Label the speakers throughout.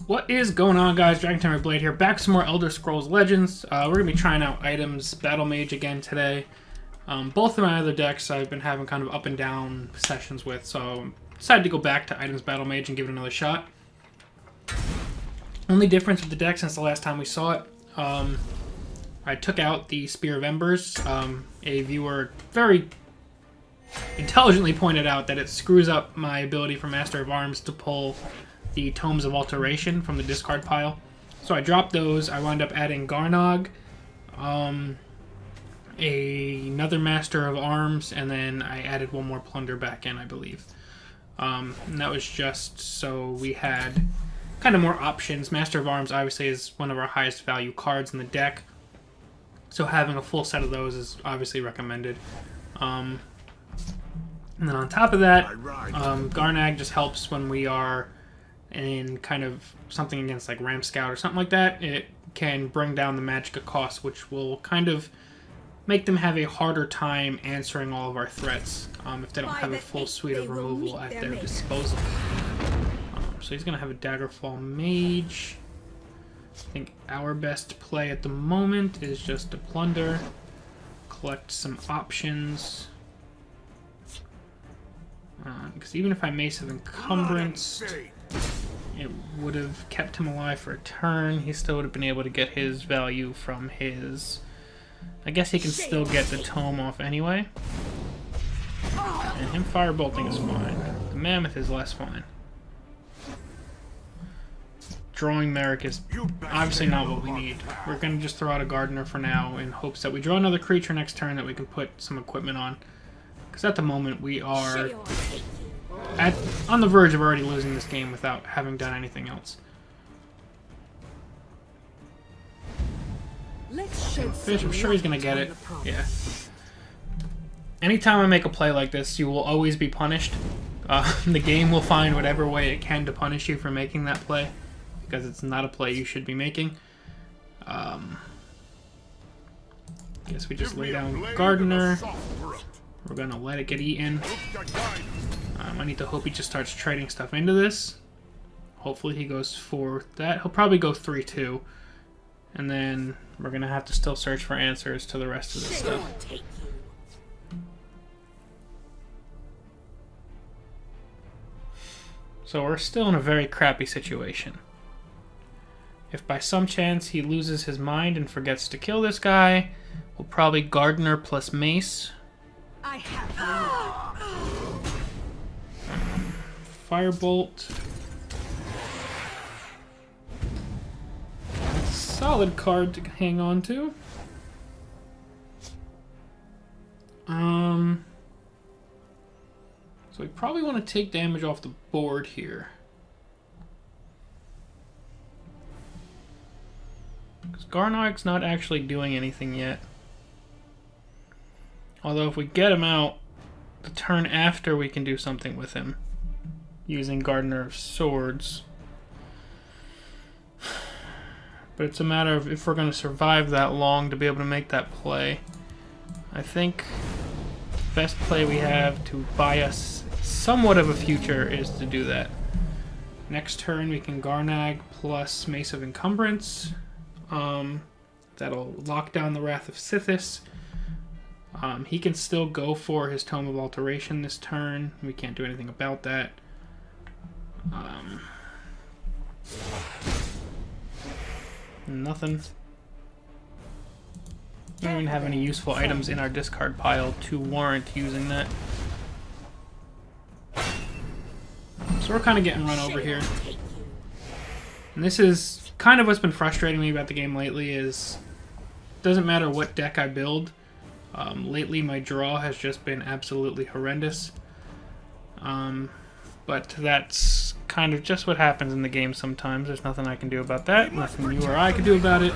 Speaker 1: What is going on, guys? Dragon Tamer Blade here, back with some more Elder Scrolls Legends. We're going to be trying out items Battlemage again today. Both of my other decks I've been having kind of up and down sessions with, so decided to go back to items Battlemage and give it another shot. Only difference with the deck since the last time we saw it, I took out the Spear of Embers. A viewer very intelligently pointed out that it screws up my ability for Master of Arms to pull the Tomes of Alteration from the discard pile. So I dropped those. I wound up adding Garnog, another Master of Arms, and then I added one more Plunder back in, I believe. And that was just so we had kind of more options. Master of Arms obviously is one of our highest value cards in the deck, so having a full set of those is obviously recommended. And then on top of that, Garnag just helps when we are in kind of something against like Ram Scout or something like that. It can bring down the Magicka cost, which will kind of make them have a harder time answering all of our threats if they don't have a full suite of removal at their disposal. So he's going to have a Daggerfall Mage. I think our best play at the moment is just to Plunder, collect some options. Because even if I Mace of Encumbrance, it would have kept him alive for a turn. He still would have been able to get his value from his... I guess he can still get the Tome off anyway. And him Firebolting is fine. The Mammoth is less fine. Drawing Merrick is obviously not what we need. We're going to just throw out a Gardener for now in hopes that we draw another creature next turn that we can put some equipment on. Because at the moment we are on the verge of already losing this game without having done anything else. Fish, I'm sure he's going to get it. Yeah. Anytime I make a play like this, you will always be punished. The game will find whatever way it can to punish you for making that play, because it's not a play you should be making. Guess we just lay down Gardener. We're going to let it get eaten. I need to hope he just starts trading stuff into this. Hopefully he goes for that. He'll probably go 3-2. And then we're going to have to still search for answers to the rest of this stuff. So we're still in a very crappy situation. If by some chance he loses his mind and forgets to kill this guy, we'll probably Gardener plus Mace. I have Firebolt. Solid card to hang on to. So we probably want to take damage off the board here. Because Garnog's not actually doing anything yet. Although if we get him out, the turn after we can do something with him. Using Gardener of Swords. But it's a matter of if we're going to survive that long to be able to make that play. I think the best play we have to buy us somewhat of a future is to do that. Next turn we can Garnag plus Mace of Encumbrance. That'll lock down the Wrath of Sithis. He can still go for his Tome of Alteration this turn. We can't do anything about that. Nothing. We don't even have any useful items in our discard pile to warrant using that. So we're kind of getting run over here. And this is kind of what's been frustrating me about the game lately is it doesn't matter what deck I build. Lately my draw has just been absolutely horrendous. But that's kind of just what happens in the game sometimes. There's nothing I can do about that. Nothing you or I can do about it.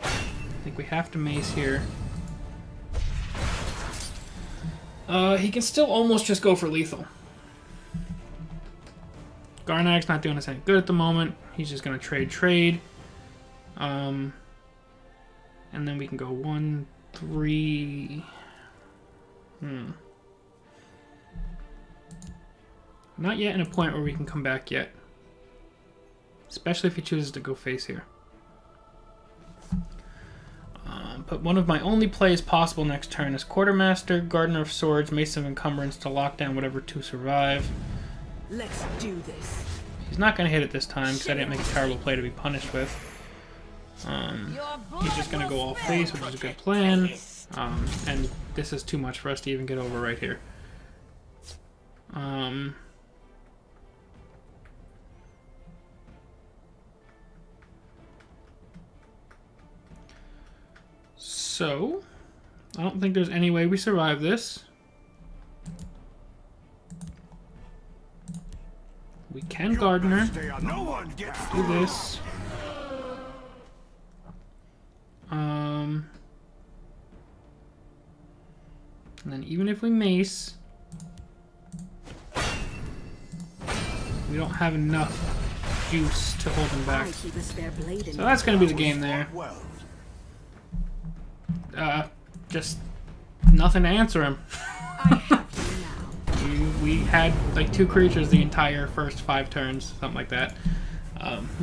Speaker 1: I think we have to Mace here. He can still almost just go for lethal. Garnag's not doing us any good at the moment. He's just going to trade. And then we can go 1, 3... Not yet in a point where we can come back yet. Especially if he chooses to go face here. But one of my only plays possible next turn is Quartermaster, Gardener of Swords, Mace of Encumbrance to lock down whatever to survive.
Speaker 2: Let's do this.
Speaker 1: He's not going to hit it this time because I didn't make a terrible play to be punished with. He's just going to go all face, which is a good plan. And this is too much for us to even get over right here. So, I don't think there's any way we survive this. We can Gardener. Do this. And then even if we mace, we don't have enough juice to hold him back. So that's going to be the game there. Just nothing to answer him. We had like 2 creatures the entire first 5 turns, something like that.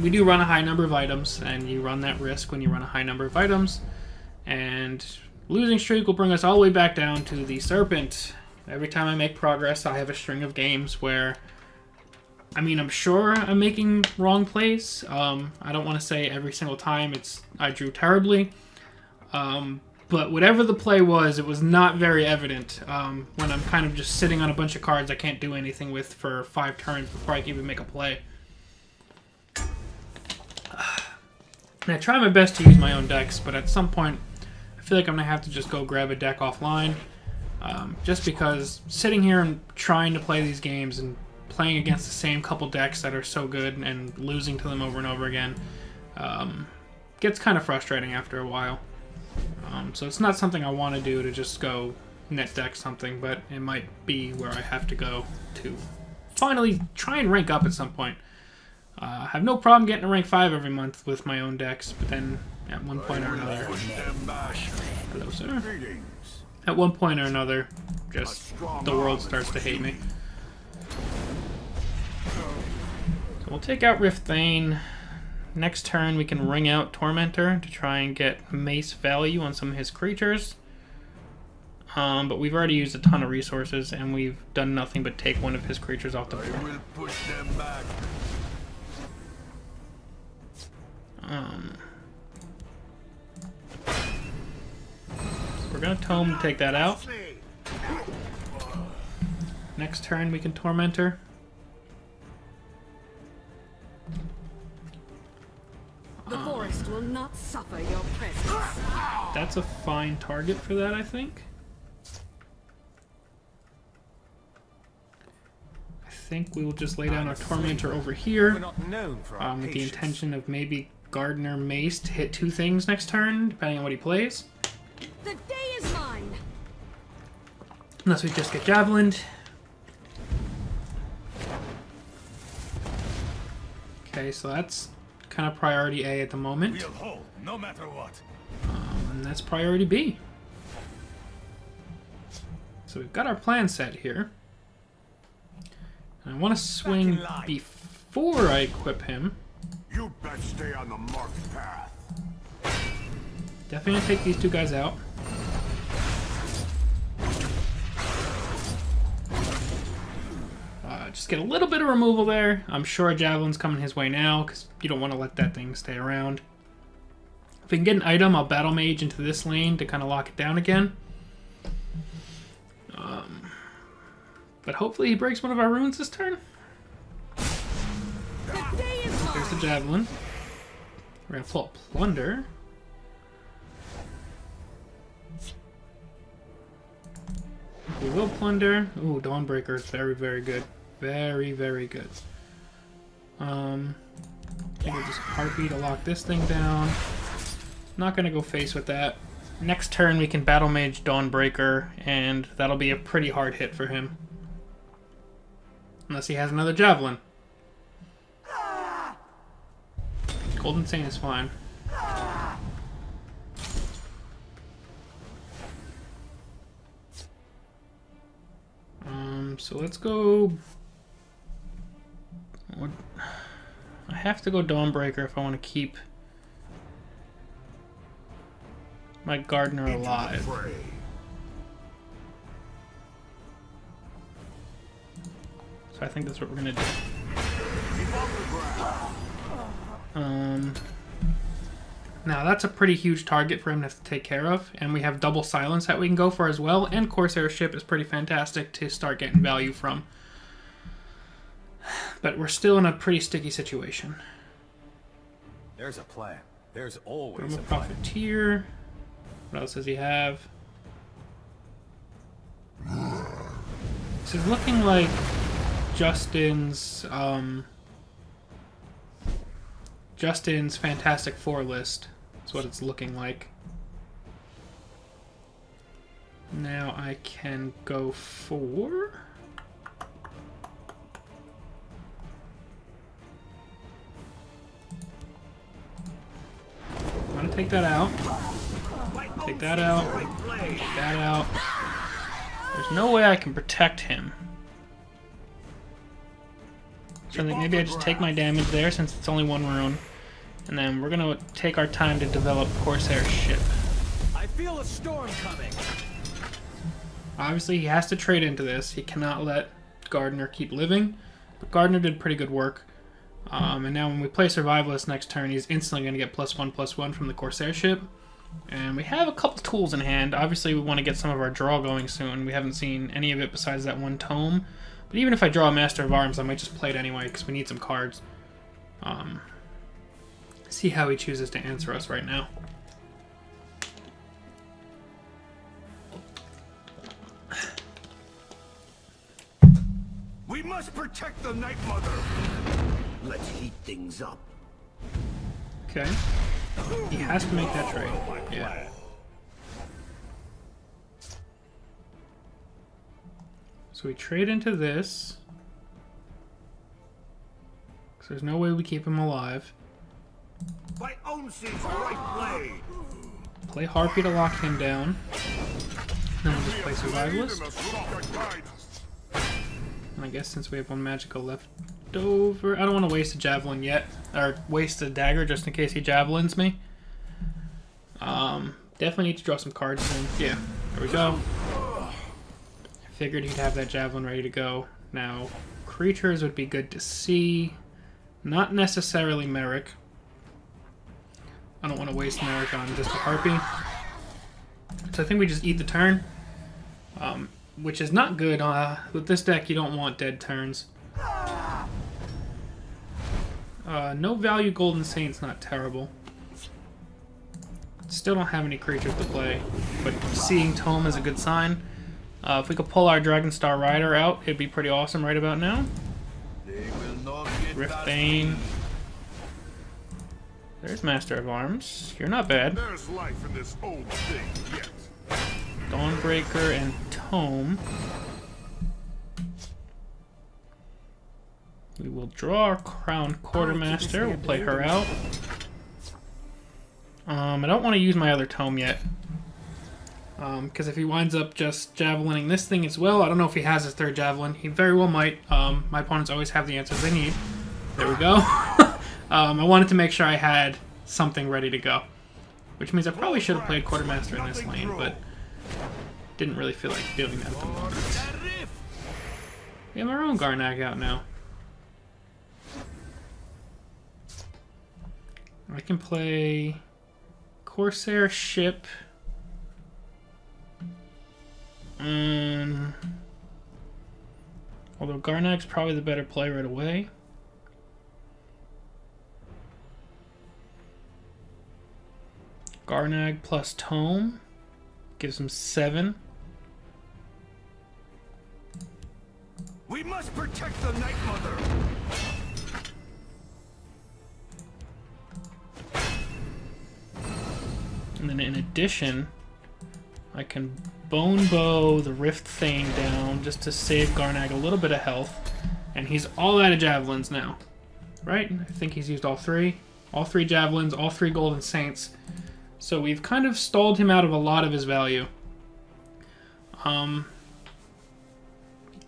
Speaker 1: We do run a high number of items, and you run that risk when you run a high number of items. And losing streak will bring us all the way back down to the Serpent. Every time I make progress, I have a string of games where, I mean, I'm sure I'm making wrong plays. I don't want to say every single time I drew terribly. But whatever the play was, it was not very evident when I'm kind of just sitting on a bunch of cards I can't do anything with for 5 turns before I can even make a play. And I try my best to use my own decks, but at some point I feel like I'm going to have to just go grab a deck offline. Just because sitting here and trying to play these games and playing against the same couple decks that are so good and losing to them over and over again gets kind of frustrating after a while. So it's not something I want to do to just go net deck something, but it might be where I have to go to finally try and rank up at some point. I have no problem getting to rank 5 every month with my own decks, but then at one point or another... Hello, sir. At one point or another, just the world starts to hate me. So we'll take out Rift Thane. Next turn, we can ring out Tormentor to try and get mace value on some of his creatures. But we've already used a ton of resources, and we've done nothing but take one of his creatures off the board. We're going to Tome to take that out. Next turn, we can Tormentor.
Speaker 2: The forest will not suffer your presence.
Speaker 1: That's a fine target for that, I think. I think we will just lay down our Tormentor over here with the intention of maybe Gardener Mace to hit 2 things next turn, depending on what he plays.
Speaker 2: The day is mine.
Speaker 1: Unless we just get Javelined. Okay, so that's kind of priority A at the moment.
Speaker 3: We'll hold, no matter what.
Speaker 1: And that's priority B. So we've got our plan set here. And I want to swing before I equip him.
Speaker 3: You best stay on the marked path.
Speaker 1: Definitely gonna take these 2 guys out. Just get a little bit of removal there. I'm sure a Javelin's coming his way now, because you don't want to let that thing stay around. If we can get an item, I'll Battlemage into this lane to kind of lock it down again. But hopefully he breaks one of our runes this turn. There's the Javelin. We're going to pull a Plunder. We will Plunder. Ooh, Dawnbreaker is very, very good. Very, very good. I think we'll just Heartbeat to lock this thing down. Not going to go face with that. Next turn we can Battlemage Dawnbreaker, and that'll be a pretty hard hit for him. Unless he has another Javelin. Golden Saint is fine. So let's go I have to go Dawnbreaker if I want to keep my Gardener alive. So I think that's what we're gonna do. Now that's a pretty huge target for him to have to take care of, and we have double silence that we can go for as well, and Corsair ship is pretty fantastic to start getting value from. But we're still in a pretty sticky situation.
Speaker 3: There's a plan. There's always a plan.
Speaker 1: Profiteer. What else does he have? This is looking like Justin's Fantastic Four list. That's what it's looking like. Now I can go for... I'm gonna take that out. Take that out. Take that out. There's no way I can protect him. So I think maybe I just take my damage there since it's only one rune. And then we're gonna take our time to develop Corsair's ship.
Speaker 3: I feel a storm coming.
Speaker 1: Obviously he has to trade into this. He cannot let Gardener keep living. But Gardener did pretty good work. And now when we play Survivalist next turn, he's instantly going to get +1/+1 from the Corsair ship. And we have a couple tools in hand. Obviously we want to get some of our draw going soon. We haven't seen any of it besides that one tome. But even if I draw a Master of Arms, I might just play it anyway because we need some cards. See how he chooses to answer us right now.
Speaker 3: We must protect the Night Mother. Let's heat things up.
Speaker 1: Okay. He has to make that trade. Yeah. So we trade into this. Because there's no way we keep him alive.
Speaker 3: My own seems right blade.
Speaker 1: Play Harpy to lock him down. Then we'll just play Survivalist. And I guess since we have one magical left over, I don't want to waste a javelin yet, or waste a dagger just in case he javelins me. Definitely need to draw some cards soon. Yeah, there we go. I figured he'd have that javelin ready to go. Now, creatures would be good to see. Not necessarily Merrick. I don't want to waste Merrick on just a Harpy. So I think we just eat the turn. Which is not good. With this deck, you don't want dead turns. No value Golden Saint's not terrible. Still don't have any creatures to play, but seeing Tome is a good sign. If we could pull our Dragonstar Rider out, it'd be pretty awesome right about now. Riftbane. There's Master of Arms. You're not bad.
Speaker 3: There's life in this old thing yet.
Speaker 1: Dawnbreaker and Tome. We will draw our Crown Quartermaster. We'll play her out. I don't want to use my other Tome yet. Because if he winds up just javelining this thing as well, I don't know if he has his third javelin. He very well might. My opponents always have the answers they need. There we go. I wanted to make sure I had something ready to go. Which means I probably should have played Quartermaster in this lane, but didn't really feel like doing that at the moment. We have our own Garnag out now. I can play Corsair ship. Although Garnag's probably the better play right away. Garnag plus Tome gives him 7.
Speaker 3: We must protect the Night Mother.
Speaker 1: And then in addition, I can Bone Bow the Rift Thane down just to save Garnag a little bit of health. And he's all out of javelins now. Right? I think he's used all 3. All 3 javelins, all 3 Golden Saints. So we've kind of stalled him out of a lot of his value.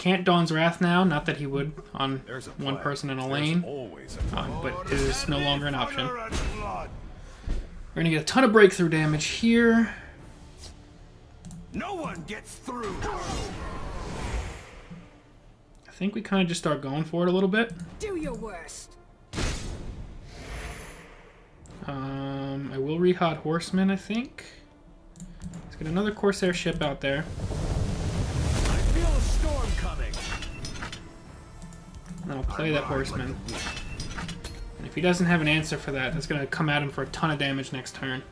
Speaker 1: can't Dawn's Wrath now. Not that he would on
Speaker 3: There's a
Speaker 1: one
Speaker 3: plan.
Speaker 1: person in a
Speaker 3: There's
Speaker 1: lane,
Speaker 3: always a plan.
Speaker 1: but it is no longer an option.
Speaker 3: Fire and blood.
Speaker 1: We're going to get a ton of breakthrough damage here.
Speaker 3: No one gets through.
Speaker 1: I think we kind of just start going for it a little bit.
Speaker 2: Do your worst.
Speaker 1: I will re-hot Horseman, I think. Let's get another Corsair ship out there.
Speaker 3: I feel a storm coming.
Speaker 1: And I'll play that Horseman. And if he doesn't have an answer for that, that's going to come at him for a ton of damage next turn.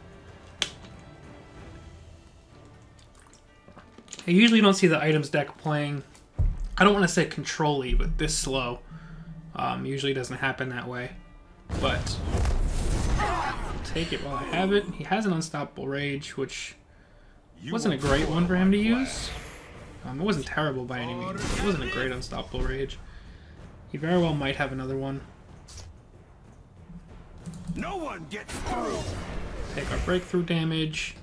Speaker 1: I usually don't see the items deck playing, I don't want to say control-y, but this slow. Usually doesn't happen that way. But I'll take it while I have it. He has an Unstoppable Rage, which wasn't a great one for him to use. It wasn't terrible by any means. It wasn't a great Unstoppable Rage. He very well might have another one.
Speaker 3: No one gets through.
Speaker 1: Take our breakthrough damage.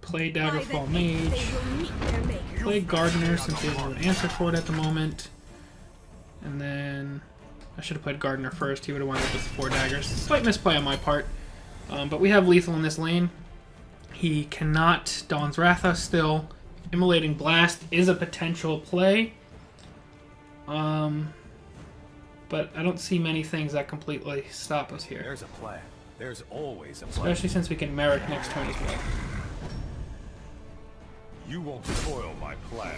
Speaker 1: Play Daggerfall Mage. Play Gardener since he doesn't have an answer for it at the moment. And then I should have played Gardener first. He would have wound up with 4 daggers. Slight misplay on my part. But we have lethal in this lane. He cannot Dawn's Wrath us still. Immolating Blast is a potential play. But I don't see many things that completely stop us here.
Speaker 3: There's a plan. There's always a plan.
Speaker 1: Especially since we can Merrick next turn as well.
Speaker 3: You won't spoil my plan.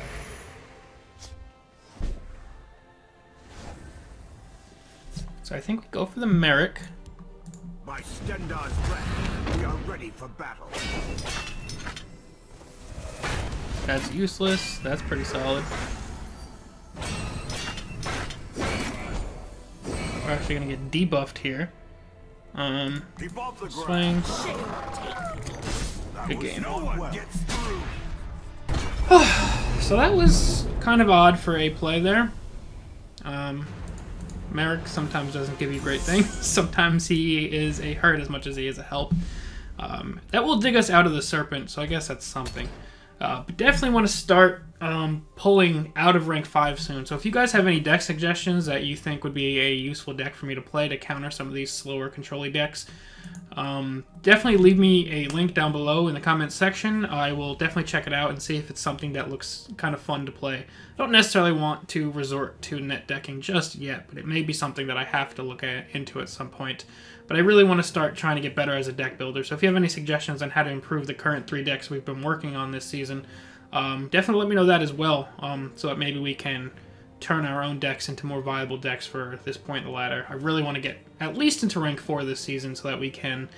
Speaker 1: So I think we go for the Merrick.
Speaker 3: By Stendar's breath, we are ready for battle.
Speaker 1: That's useless. That's pretty solid. We're actually going to get debuffed here.
Speaker 3: Keep off the
Speaker 1: Swing.
Speaker 3: ground.
Speaker 1: Good game.
Speaker 3: No one gets through.
Speaker 1: So that was kind of odd for a play there. Merrick sometimes doesn't give you great things. Sometimes he is a hurt as much as he is a help. That will dig us out of the Serpent, so I guess that's something. But definitely want to start pulling out of rank 5 soon. So if you guys have any deck suggestions that you think would be a useful deck for me to play to counter some of these slower control-y decks, definitely leave me a link down below in the comments section. I will definitely check it out and see if it's something that looks kind of fun to play. I don't necessarily want to resort to net decking just yet, but it may be something that I have to look into at some point. But I really want to start trying to get better as a deck builder. So if you have any suggestions on how to improve the current 3 decks we've been working on this season, definitely let me know that as well, so that maybe we can turn our own decks into more viable decks for this point in the ladder. I really want to get at least into rank 4 this season so that we can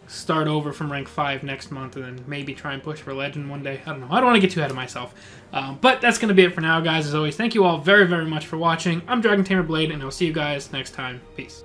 Speaker 1: start over from rank 5 next month and then maybe try and push for Legend one day. I don't know. I don't want to get too ahead of myself. But that's going to be it for now, guys. As always, thank you all very, very much for watching. I'm Dragon Tamer Blade, and I'll see you guys next time. Peace.